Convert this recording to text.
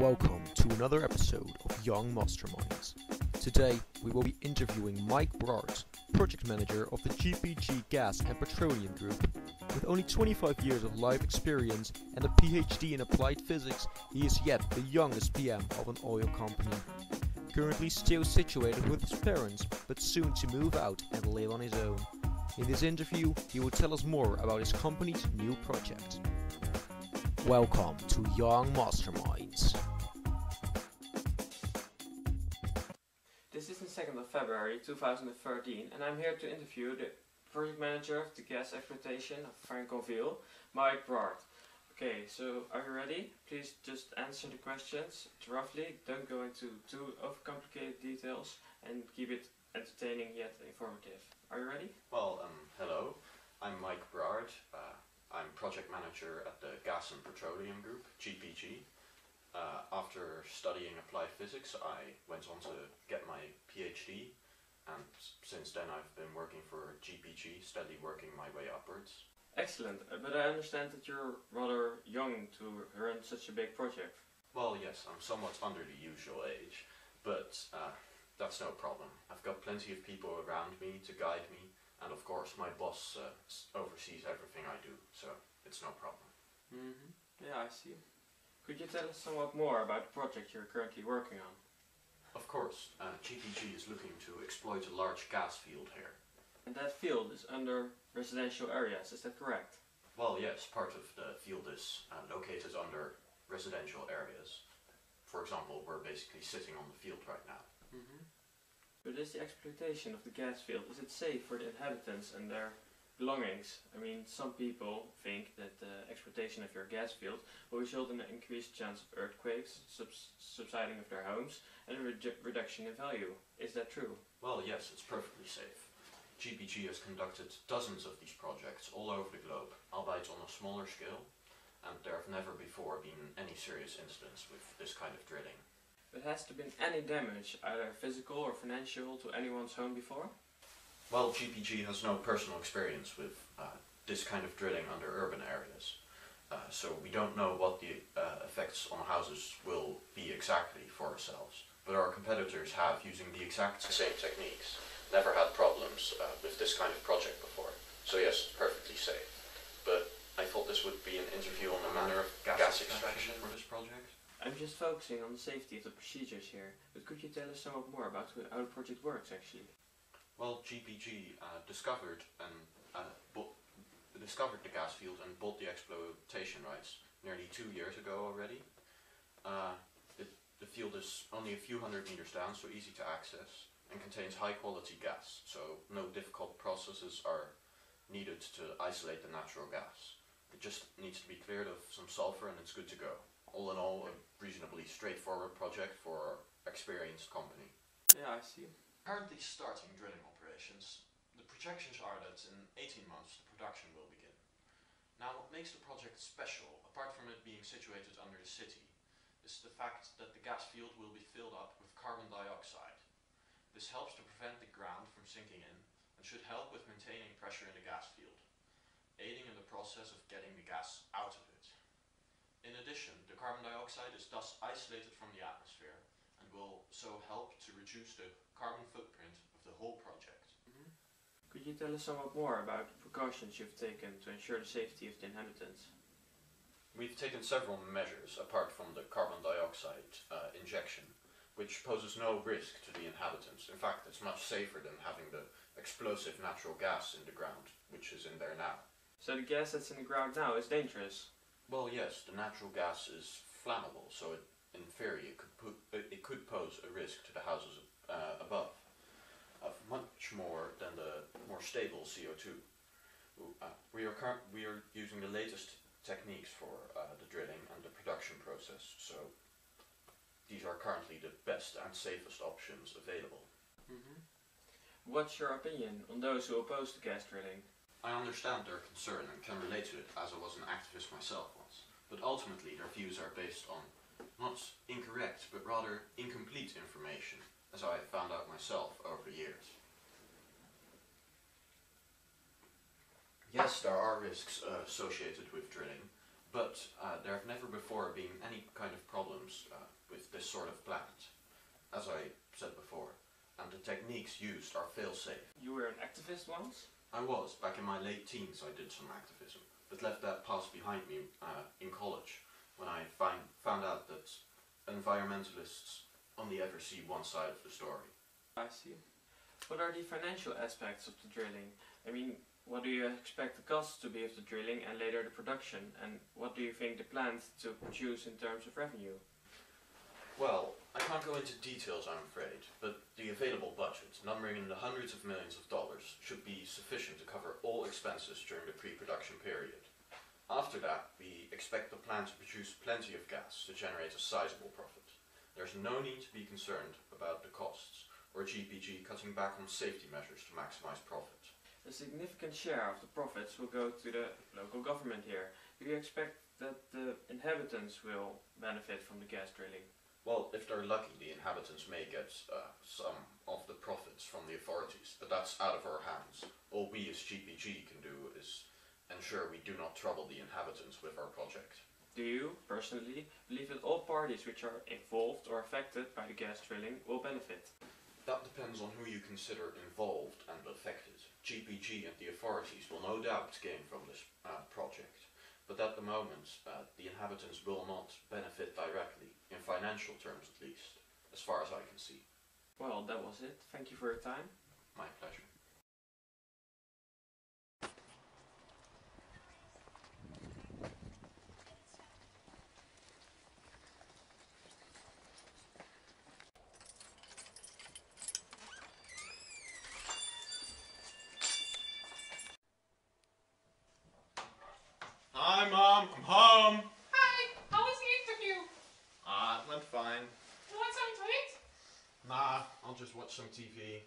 Welcome to another episode of Young Masterminds. Today we will be interviewing Mike Brart, project manager of the GPG Gas and Petroleum Group. With only 25 years of life experience and a PhD in applied physics, he is yet the youngest PM of an oil company. Currently still situated with his parents, but soon to move out and live on his own. In this interview, he will tell us more about his company's new project. Welcome to Young Masterminds. This is the 2nd of February 2013 and I'm here to interview the project manager of the gas exploitation of Franconville, Mike Brart. Okay, so are you ready? Please just answer the questions roughly, don't go into too overcomplicated details and keep it entertaining yet informative. Are you ready? Well, hello, I'm Mike Brart. I'm project manager at the Gas and Petroleum Group, GPG. After studying applied physics, I went on to get my PhD, and since then I've been working for GPG, steadily working my way upwards. Excellent, but I understand that you're rather young to run such a big project. Well, yes, I'm somewhat under the usual age, but that's no problem. I've got plenty of people around me to guide me, and of course my boss oversees everything I do, so it's no problem. Yeah, I see. Could you tell us somewhat more about the project you're currently working on? Of course, GPG is looking to exploit a large gas field here. And that field is under residential areas, is that correct? Well, yes, part of the field is located under residential areas. For example, we're basically sitting on the field right now. But is the exploitation of the gas field, is it safe for the inhabitants and their belongings? I mean, some people think that the exploitation of your gas field will result in an increased chance of earthquakes, subsiding of their homes, and a reduction in value. Is that true? Well, yes, it's perfectly safe. GPG has conducted dozens of these projects all over the globe, albeit on a smaller scale, and there have never before been any serious incidents with this kind of drilling. But has there been any damage, either physical or financial, to anyone's home before? Well, GPG has no personal experience with this kind of drilling under urban areas, so we don't know what the effects on houses will be exactly for ourselves. But our competitors have, using the exact same techniques, never had problems with this kind of project before. So yes, it's perfectly safe. But I thought this would be an interview on the manner of gas extraction for this project. I'm just focusing on the safety of the procedures here, but could you tell us somewhat more about how the project works actually? Well, GPG discovered the gas field and bought the exploitation rights nearly 2 years ago already. The field is only a few hundred meters down, so easy to access, and contains high quality gas, so no difficult processes are needed to isolate the natural gas. It just needs to be cleared of some sulfur and it's good to go. All in all, a reasonably straightforward project for our experienced company. Yeah, I see. Currently starting drilling operations. The projections are that in 18 months the production will begin. Now, what makes the project special, apart from it being situated under the city, is the fact that the gas field will be filled up with carbon dioxide. This helps to prevent the ground from sinking in and should help with maintaining pressure in the gas field, aiding in the process of getting the gas out of it. In addition, the carbon dioxide is thus isolated from the atmosphere and will so help to reduce the carbon footprint of the whole project. Could you tell us somewhat more about the precautions you've taken to ensure the safety of the inhabitants? We've taken several measures apart from the carbon dioxide injection, which poses no risk to the inhabitants. In fact, it's much safer than having the explosive natural gas in the ground, which is in there now. So the gas that's in the ground now is dangerous? Well, yes, the natural gas is flammable, so in theory it could pose a risk to the houses above, of much more than the more stable CO2. We are using the latest techniques for the drilling and the production process, so these are currently the best and safest options available. What's your opinion on those who oppose the gas drilling? I understand their concern and can relate to it, as I was an activist myself once, but ultimately their views are based on not incorrect but rather incomplete information, as I have found out myself over the years. Yes, there are risks associated with drilling, but there have never before been any kind of problems sort of planned, as I said before, and the techniques used are fail-safe. You were an activist once? I was. Back in my late teens I did some activism, but left that past behind me in college when I found out that environmentalists only ever see one side of the story. I see. What are the financial aspects of the drilling? I mean, what do you expect the costs to be of the drilling and later the production? And what do you think the plant to produce in terms of revenue? Well, I can't go into details, I'm afraid, but the available budget, numbering in the hundreds of millions of dollars, should be sufficient to cover all expenses during the pre-production period. After that, we expect the plant to produce plenty of gas to generate a sizable profit. There's no need to be concerned about the costs, or GPG cutting back on safety measures to maximize profit. A significant share of the profits will go to the local government here. Do you expect that the inhabitants will benefit from the gas drilling? Well, if they're lucky, the inhabitants may get some of the profits from the authorities, but that's out of our hands. All we as GPG can do is ensure we do not trouble the inhabitants with our project. Do you, personally, believe that all parties which are involved or affected by the gas drilling will benefit? That depends on who you consider involved and affected. GPG and the authorities will no doubt gain from this project, but at the moment the inhabitants will not benefit directly, in financial terms at least, as far as I can see. Well, that was it. Thank you for your time. My pleasure. Hi, Mom. I'm home. Hi, how was the interview? It went fine. You want something to eat? Nah, I'll just watch some TV.